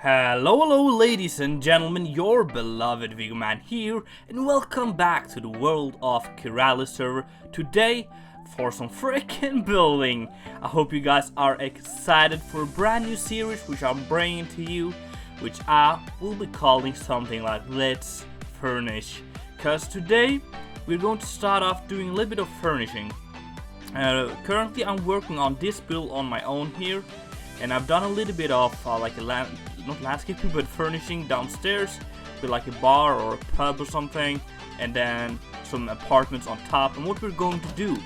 Hello ladies and gentlemen, your beloved Viggoman here, and welcome back to the world of Kirali server. Today, for some freaking building. I hope you guys are excited for a brand new series which I'm bringing to you, which I will be calling something like Let's Furnish. Cause today, we're going to start off doing a little bit of furnishing. Currently I'm working on this build on my own here, and I've done a little bit of not landscaping but furnishing downstairs with like a bar or a pub or something, and then some apartments on top. And what we're going to do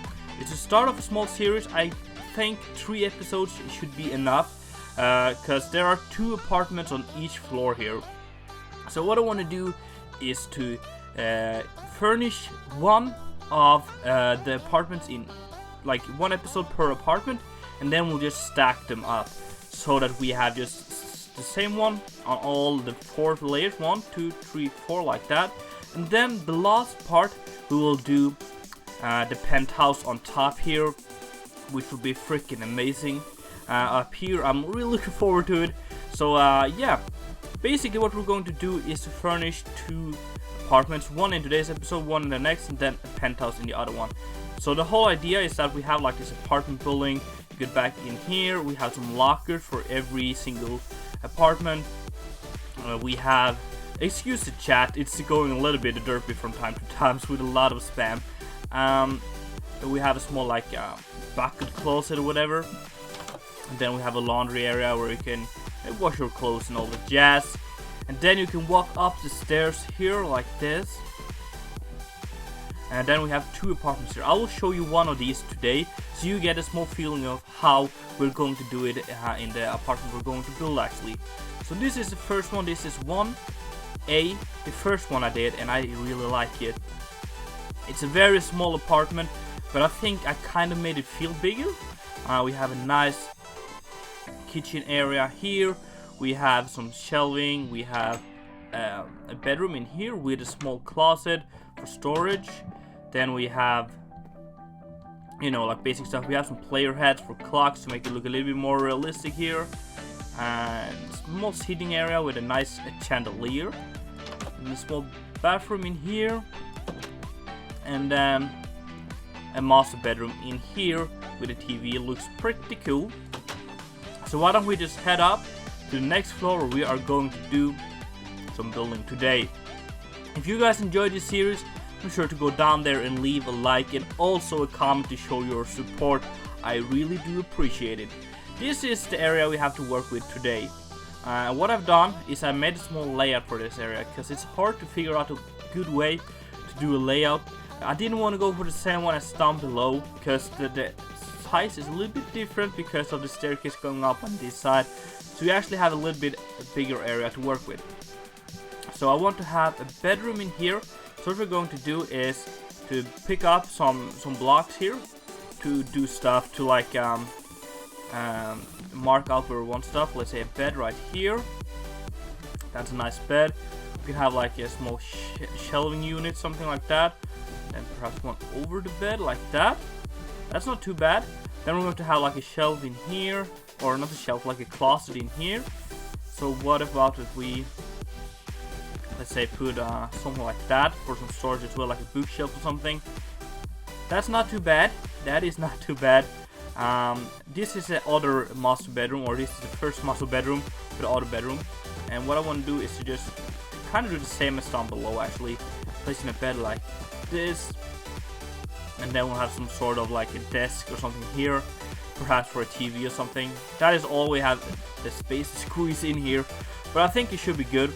is to start off a small series. I think 3 episodes should be enough, because there are 2 apartments on each floor here. So what I want to do is to furnish one of the apartments in like 1 episode per apartment, and then we'll just stack them up so that we have just the same one on all the 4 layers, 1, 2, 3, 4, like that. And then the last part we will do the penthouse on top here, which will be freaking amazing. Up here I'm really looking forward to it. So yeah, basically what we're going to do is to furnish 2 apartments, 1 in today's episode, 1 in the next, and then a penthouse in the other one. So the whole idea is that we have like this apartment building. You get back in here, we have some lockers for every single apartment. We have, excuse the chat, it's going a little bit derpy from time to time with a lot of spam. We have a small like bucket closet or whatever, and then we have a laundry area where you can wash your clothes and all the jazz. And then you can walk up the stairs here like this. And then we have 2 apartments here. I will show you one of these today, so you get a small feeling of how we're going to do it in the apartment we're going to build actually. So this is the first one. This is 1A, the first one I did, and I really like it. It's a very small apartment, but I think I kind of made it feel bigger. We have a nice kitchen area here. We have some shelving. We have a bedroom in here with a small closet for storage. Then we have, you know, like basic stuff. We have some player heads for clocks to make it look a little bit more realistic here. And small seating area with a nice chandelier. And a small bathroom in here. And then a master bedroom in here with a TV. It looks pretty cool. So why don't we just head up to the next floor where we are going to do some building today. If you guys enjoyed this series, be sure to go down there and leave a like and also a comment to show your support. I really do appreciate it. This is the area we have to work with today. What I've done is I made a small layout for this area because it's hard to figure out a good way to do a layout. I didn't want to go for the same one as down below because the size is a little bit different because of the staircase going up on this side. So we actually have a little bit bigger area to work with. So I want to have a bedroom in here. So what we're going to do is to pick up some blocks here to do stuff to like mark out where we want stuff. Let's say a bed right here. That's a nice bed. We can have like a small shelving unit, something like that. And perhaps one over the bed like that. That's not too bad. Then we're going to have like a shelf in here, or not a shelf, like a closet in here. So what about if we, let's say, put something like that for some storage as well, like a bookshelf or something. That's not too bad. That is not too bad. This is the other master bedroom, or this is the first master bedroom for the other bedroom. And what I want to do is to just kind of do the same as down below actually. Placing a bed like this. And then we'll have some sort of like a desk or something here. Perhaps for a TV or something. That is all we have the space to squeeze in here. But I think it should be good.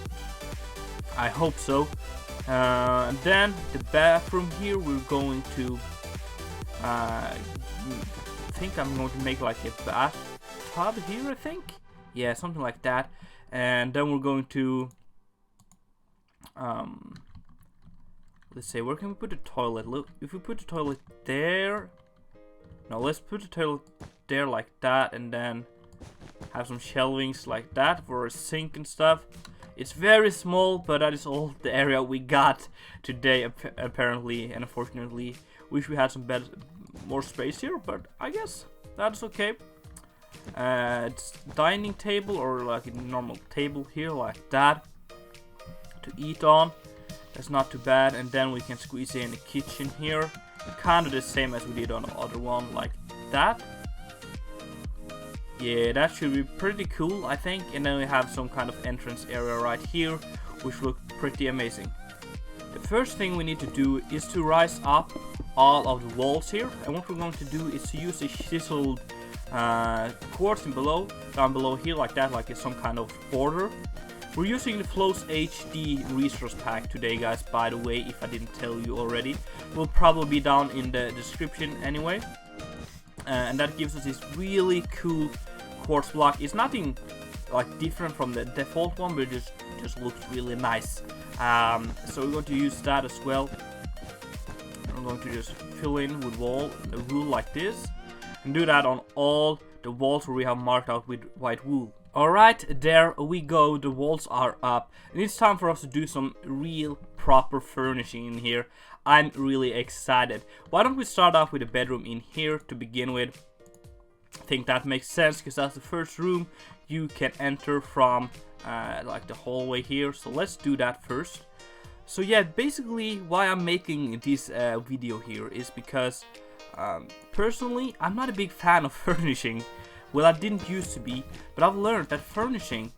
I hope so. And then the bathroom here, we're going to I think I'm going to make like a bathtub here, I think. Yeah, something like that. And then we're going to let's say, where can we put the toilet? Look, if we put the toilet there. No, let's put the toilet there like that, and then have some shelvings like that for a sink and stuff. It's very small, but that is all the area we got today, apparently, and unfortunately. Wish we had some more space here, but I guess that's okay. dining table, or like a normal table here, like that, to eat on. That's not too bad. And then we can squeeze in the kitchen here, kind of the same as we did on the other one, like that. Yeah, that should be pretty cool, I think. And then we have some kind of entrance area right here, which look pretty amazing. The first thing we need to do is to rise up all of the walls here, and what we're going to do is to use a chiseled quartz down below here, like that, like it's some kind of border. We're using the Flows HD resource pack today, guys, by the way, if I didn't tell you already. Will probably be down in the description anyway. And that gives us this really cool quartz block. It's nothing like different from the default one, but it just looks really nice. So we're going to use that as well. I'm going to just fill in with wool like this, and do that on all the walls where we have marked out with white wool. Alright, there we go, the walls are up, and it's time for us to do some real proper furnishing in here. I'm really excited. Why don't we start off with a bedroom in here to begin with? I think that makes sense, because that's the first room you can enter from like the hallway here. So let's do that first. So yeah, basically why I'm making this video here is because personally I'm not a big fan of furnishing. Well, I didn't used to be, but I've learned that furnishing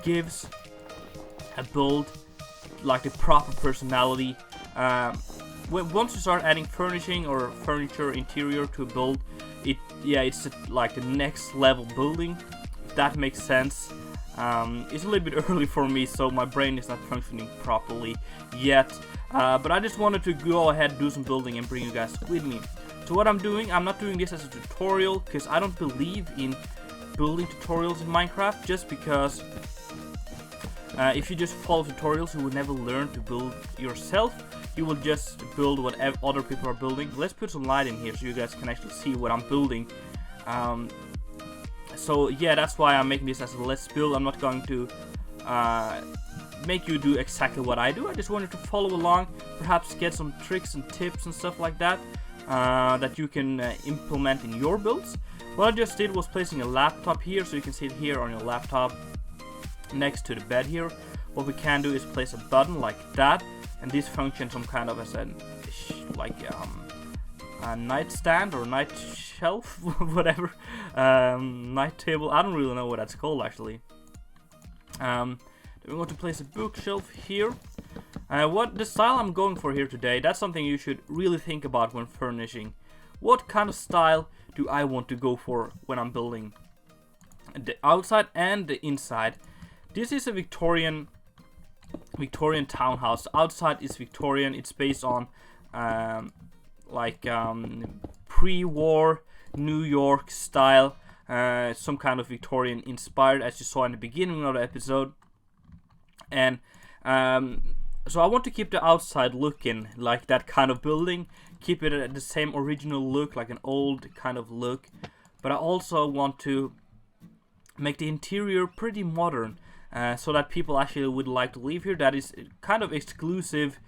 gives a build like the proper personality. Once you start adding furnishing or furniture interior to a build, it's like the next level building, if that makes sense. It's a little bit early for me, so my brain is not functioning properly yet, but I just wanted to go ahead and do some building and bring you guys with me. So what I'm doing, I'm not doing this as a tutorial, because I don't believe in building tutorials in Minecraft, just because if you just follow tutorials, you will never learn to build yourself. You will just build what other people are building. Let's put some light in here so you guys can actually see what I'm building. So yeah, that's why I'm making this as a let's build. I'm not going to make you do exactly what I do. I just wanted to follow along, perhaps get some tricks and tips and stuff like that that you can implement in your builds. What I just did was placing a laptop here, so you can see it here on your laptop next to the bed here. What we can do is place a button like that, and this functions some kind of as a nightstand or night shelf, whatever, night table. I don't really know what that's called actually. Then we're going to place a bookshelf here. What the style I'm going for here today, that's something you should really think about when furnishing. What kind of style do I want to go for when I'm building the outside and the inside? This is a Victorian townhouse. The outside is Victorian. It's based on pre-war New York style, some kind of Victorian inspired, as you saw in the beginning of the episode. And so I want to keep the outside looking like that kind of building, keep it at the same original look, like an old kind of look, but I also want to make the interior pretty modern, so that people actually would like to live here. That is kind of exclusive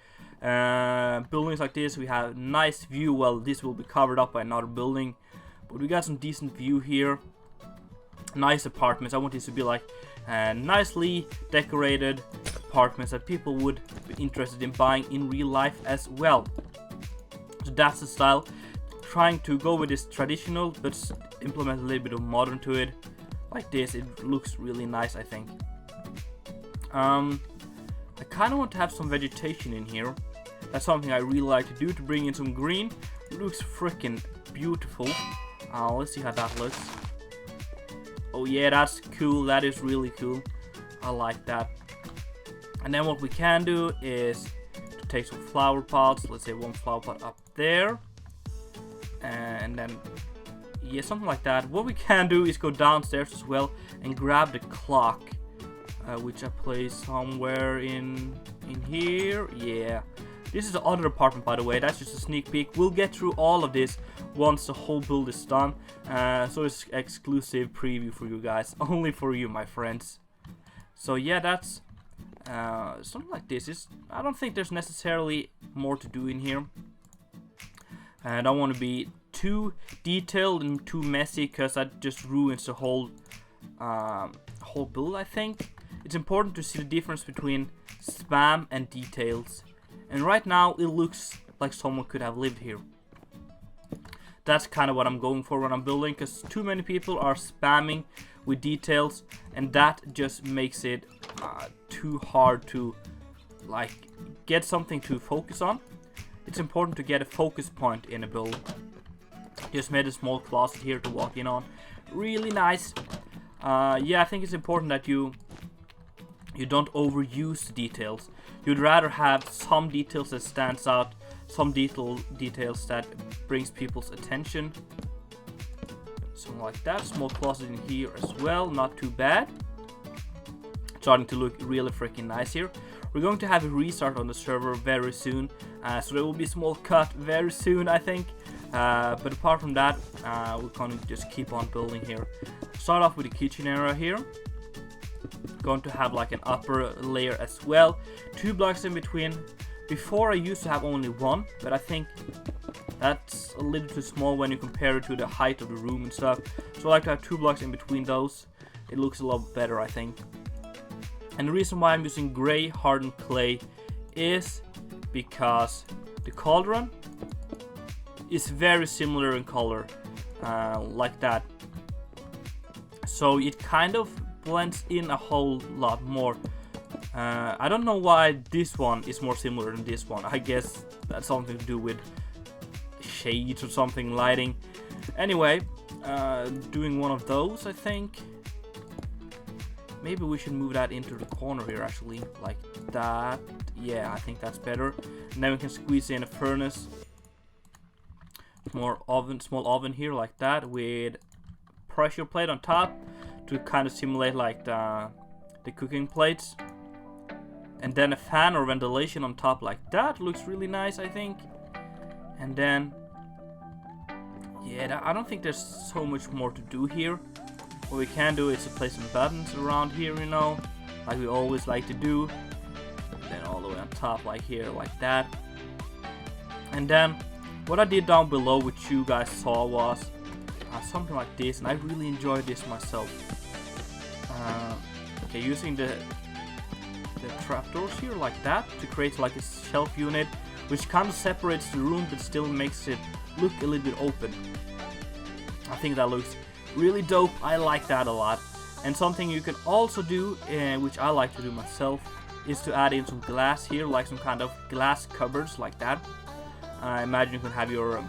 buildings like this. We have nice view. Well, this will be covered up by another building, but we got some decent view here. Nice apartments. I want this to be like nicely decorated apartments that people would be interested in buying in real life as well. So that's the style. Trying to go with this traditional, but implement a little bit of modern to it. Like this, it looks really nice, I think. I kind of want to have some vegetation in here. That's something I really like to do, to bring in some green. It looks freaking beautiful. Let's see how that looks. Oh yeah, that's cool. That is really cool. I like that. And then what we can do is to take some flower pots. Let's say one flower pot up there. And then, yeah, something like that. What we can do is go downstairs as well and grab the clock, which I place somewhere in here. Yeah. This is the other apartment, by the way. That's just a sneak peek. We'll get through all of this once the whole build is done. So it's exclusive preview for you guys. Only for you, my friends. So yeah, that's something like this. I don't think there's necessarily more to do in here. I don't want to be too detailed and too messy, because that just ruins the whole build, I think. It's important to see the difference between spam and details. And right now it looks like someone could have lived here. That's kind of what I'm going for when I'm building, because too many people are spamming with details, and that just makes it too hard to like get something to focus on. It's important to get a focus point in a build. Just made a small closet here to walk in on. Really nice. Yeah, I think it's important that you don't overuse the details. You'd rather have some details that stands out, some details that brings people's attention. Something like that. Small closet in here as well, not too bad. Starting to look really freaking nice here. We're going to have a restart on the server very soon, so there will be a small cut very soon, I think. But apart from that, we're going to just keep on building here. Start off with the kitchen area here. Going to have like an upper layer as well. 2 blocks in between. Before I used to have only 1, but I think that's a little too small when you compare it to the height of the room and stuff. So I like to have 2 blocks in between those. It looks a lot better, I think. And the reason why I'm using gray hardened clay is because the cauldron is very similar in color, like that. So it kind of blends in a whole lot more. I don't know why this one is more similar than this one. I guess that's something to do with shades or something, lighting. Anyway, doing one of those, I think. Maybe we should move that into the corner here, actually, like that. Yeah, I think that's better. And then we can squeeze in a furnace. Small oven here, like that, with pressure plate on top to kind of simulate like the cooking plates. And then a fan or ventilation on top like that. Looks really nice, I think. And then, yeah, I don't think there's so much more to do here. What we can do is to place some buttons around here, you know, like we always like to do. And then all the way on top, like here, like that. And then, what I did down below, which you guys saw, was something like this, and I really enjoyed this myself. Okay, using the trapdoors here like that to create like a shelf unit, which kind of separates the room but still makes it look a little bit open. I think that looks really dope. I like that a lot. And something you can also do, which I like to do myself, is to add in some glass here, like some kind of glass cupboards like that. I imagine you can have your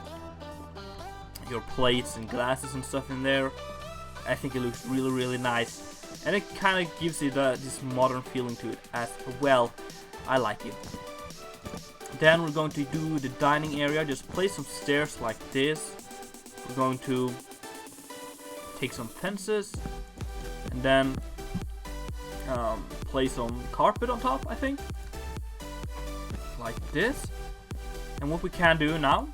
plates and glasses and stuff in there. I think it looks really nice. And it kind of gives it this modern feeling to it as well. I like it. Then we're going to do the dining area. Just place some stairs like this. We're going to take some fences. And then place some carpet on top, I think. Like this. And what we can do now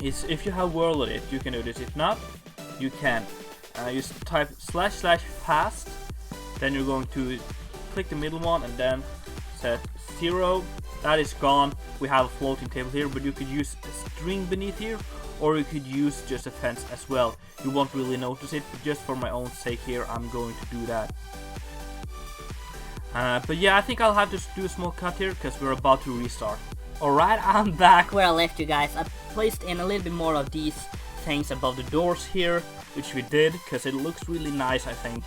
is, if you have World Edit, you can do this. If not, you can. You type //fast, then you're going to click the middle one and then set 0. That is gone. We have a floating table here, but you could use a string beneath here, or you could use just a fence as well. You won't really notice it, but just for my own sake here, I'm going to do that. But yeah, I think I'll have to do a small cut here because we're about to restart. Alright, I'm back where I left you guys. I placed in a little bit more of these things above the doors here, which we did because it looks really nice, I think.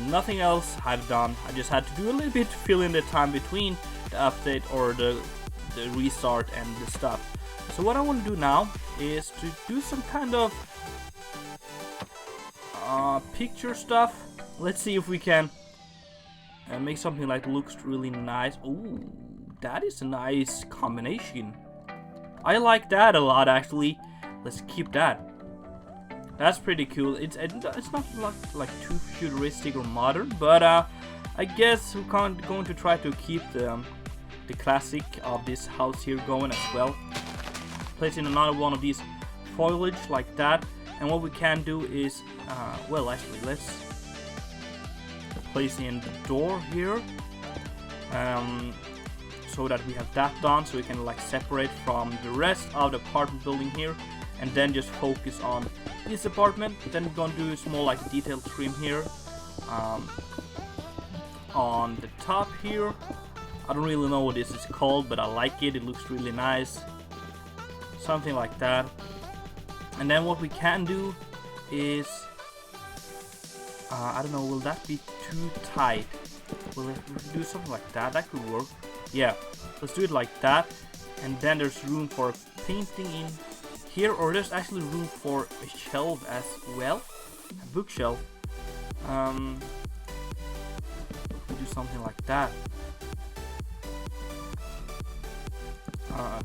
Nothing else I've done. I just had to do a little bit to fill in the time between the update or the restart and the stuff. So what I want to do now is to do some kind of picture stuff. Let's see if we can make something like looks really nice. Ooh, that is a nice combination. I like that a lot, actually. Let's keep that. That's pretty cool. It's not like too futuristic or modern, but I guess we're going to try to keep the classic of this house here going as well. Placing another one of these foliage like that, and what we can do is, well, actually, let's place in the door here, so that we have that done, so we can like separate from the rest of the apartment building here. and then just focus on this apartment. Then we're gonna do a small like detailed trim here on the top here. I don't really know what this is called, but I like it. It looks really nice. Something like that. And then what we can do is, I don't know, will that be too tight? Will it do something like that? That could work. Yeah, let's do it like that. And then there's room for painting in here, or there's actually room for a shelf as well. A bookshelf. We do something like that.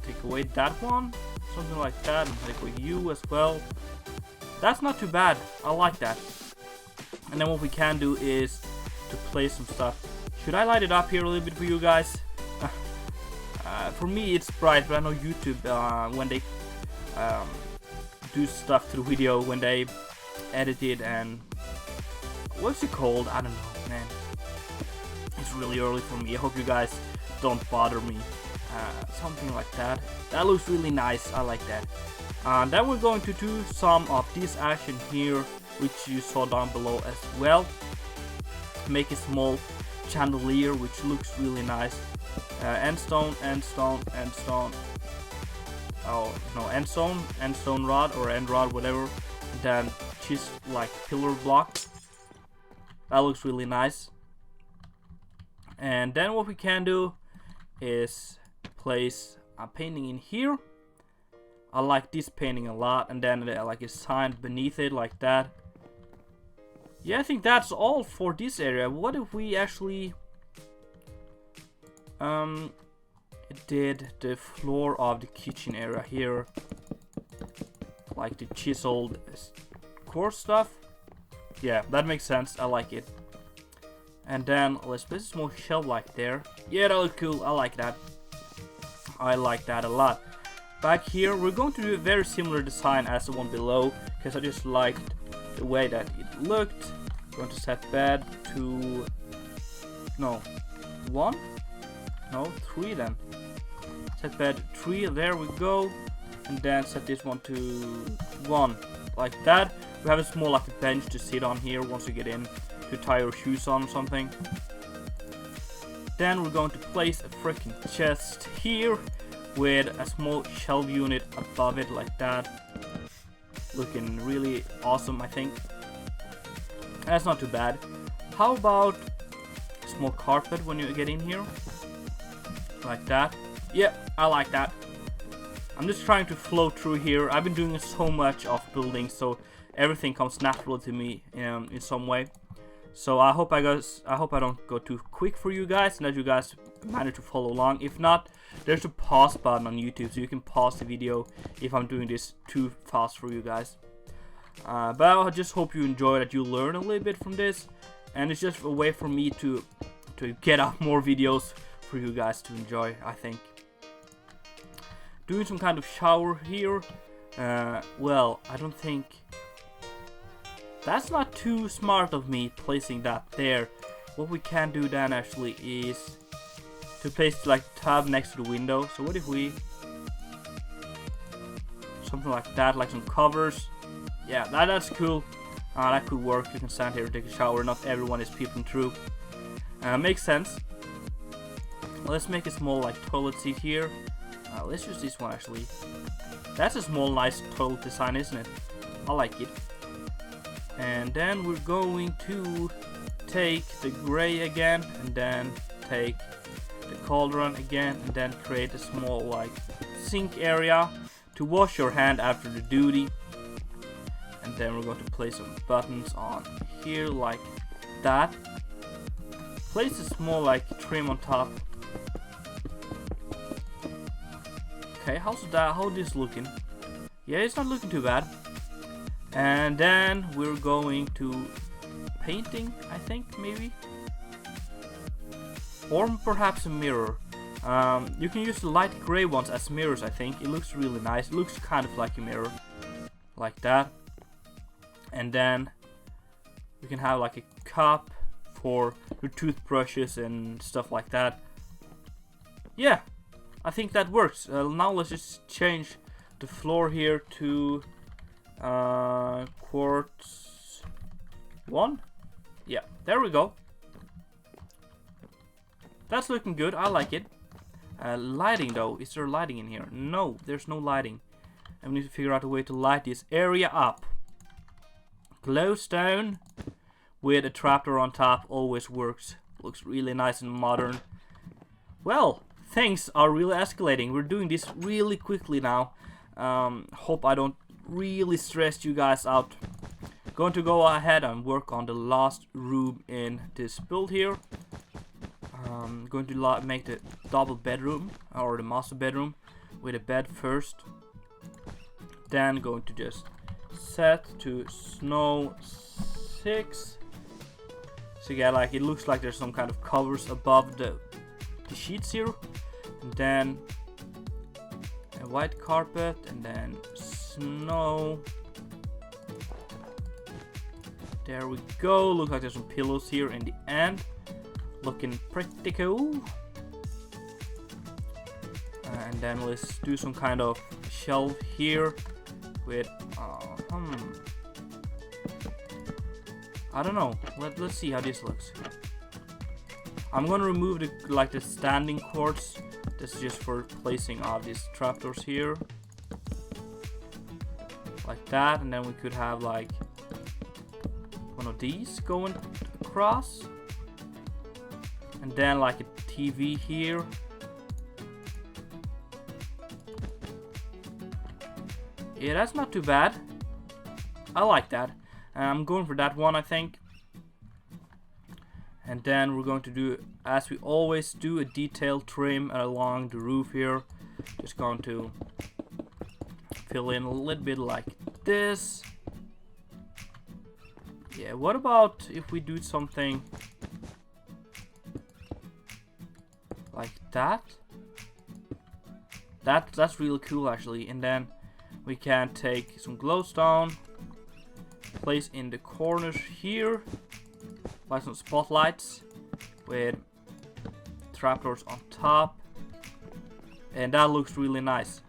Take away that one. Something like that, and take away you as well. That's not too bad. I like that. And then what we can do is to place some stuff. Should I light it up here a little bit for you guys? For me it's bright, but I know YouTube when they do stuff to the video, when they edit it, and what's it called? I don't know, man. It's really early for me. I hope you guys don't bother me. Something like that. That looks really nice. I like that. Then we're going to do some of this action here, which you saw down below as well. Make a small chandelier, which looks really nice. End stone. Oh no, end stone rod or end rod, whatever. And then just like pillar block. That looks really nice. And then what we can do is place a painting in here. I like this painting a lot, and then like a sign beneath it like that. Yeah, I think that's all for this area. What if we actually did the floor of the kitchen area here, like the chiseled core stuff? Yeah, that makes sense. I like it. And then let's place a small shelf like there. Yeah, that looks cool. I like that. I like that a lot. Back here, we're going to do a very similar design as the one below, because I just liked the way that it looked. Going to set bed to 1? No, 3 then. Set bed 3, there we go. And then set this one to 1, like that. We have a small like a bench to sit on here once you get in, to tie your shoes on or something. Then we're going to place a freaking chest here with a small shelf unit above it like that. Looking really awesome, I think. That's not too bad. How about a small carpet when you get in here? Like that. Yep, I like that. I'm just trying to flow through here. I've been doing so much of building, so everything comes naturally to me in some way. So I hope I don't go too quick for you guys, and that you guys manage to follow along. If not, there's a pause button on YouTube, so you can pause the video if I'm doing this too fast for you guys. But I just hope you enjoy, that you learn a little bit from this, and it's just a way for me to get out more videos for you guys to enjoy, I think. Doing some kind of shower here. Well, I don't think that's not too smart of me placing that there. What we can do then actually is to place like tab next to the window. So what if we something like that, like some covers? Yeah, that's cool. That could work. You can stand here and take a shower. Not everyone is peeping through. Makes sense. Let's make a small like toilet seat here. Let's use this one actually. That's a small nice toilet design, isn't it? I like it. And then we're going to take the gray again, and then take the cauldron again, and then create a small like sink area to wash your hand after the duty. And then we're going to place some buttons on here like that. Place a small like trim on top. Okay, how's this looking? Yeah, it's not looking too bad. And then we're going to painting, I think, maybe, or perhaps a mirror. You can use the light gray ones as mirrors. I think it looks really nice. It looks kind of like a mirror, like that. And then we can have like a cup for your toothbrushes and stuff like that. Yeah, I think that works. Now let's just change the floor here to quartz 1. Yeah, there we go. That's looking good. I like it. Lighting though. Is there lighting in here? No, there's no lighting. And we need to figure out a way to light this area up. Glowstone with a trapdoor on top always works. Looks really nice and modern. Well, things are really escalating. We're doing this really quickly now. Hope I don't really stress you guys out. Going to go ahead and work on the last room in this build here. Going to make the double bedroom or the master bedroom with a bed first. Then going to just set to snow 6. So yeah, like it looks like there's some kind of covers above the sheets here. And then a white carpet and then snow. There we go. Looks like there's some pillows here in the end. Looking pretty cool. And then let's do some kind of shelf here with I don't know. Let's see how this looks. I'm gonna remove the standing quartz. This is just for placing all these trapdoors here, like that, and then we could have like one of these going across. And then like a TV here. Yeah, that's not too bad. I like that. I'm going for that one, I think. And then we're going to do, as we always do, a detailed trim along the roof here. Just going to fill in a little bit like this. Yeah, what about if we do something like that? That's really cool actually. And then we can take some glowstone, place in the corners here, like some spotlights with trapdoors on top, and that looks really nice.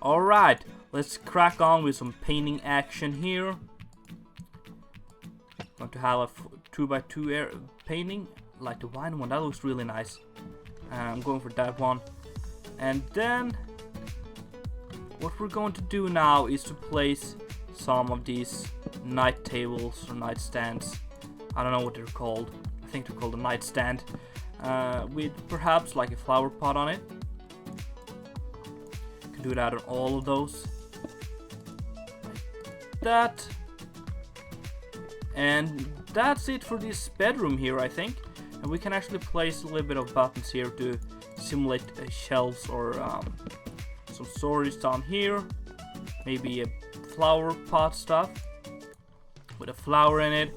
Alright, let's crack on with some painting action here. Going to have a 2x2 painting like the wine one. That looks really nice. I'm going for that one. And then what we're going to do now is to place some of these night tables or nightstands. I don't know what they're called. I think they're called a nightstand. With perhaps like a flower pot on it. You can do that on all of those. Like that. And that's it for this bedroom here, I think. And we can actually place a little bit of buttons here to simulate shelves or some storage down here. Maybe a flower pot stuff with a flower in it.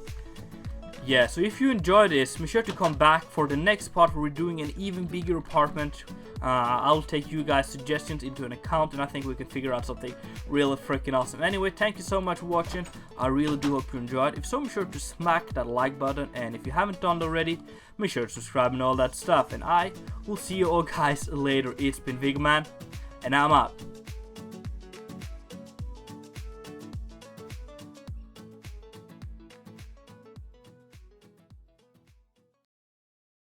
Yeah, so if you enjoyed this, be sure to come back for the next part where we're doing an even bigger apartment. I'll take you guys' suggestions into an account, and I think we can figure out something really freaking awesome. Anyway, thank you so much for watching. I really do hope you enjoyed. If so, be sure to smack that like button, and if you haven't done it already, make sure to subscribe and all that stuff. And I will see you all guys later. It's been Viggoman, and I'm out.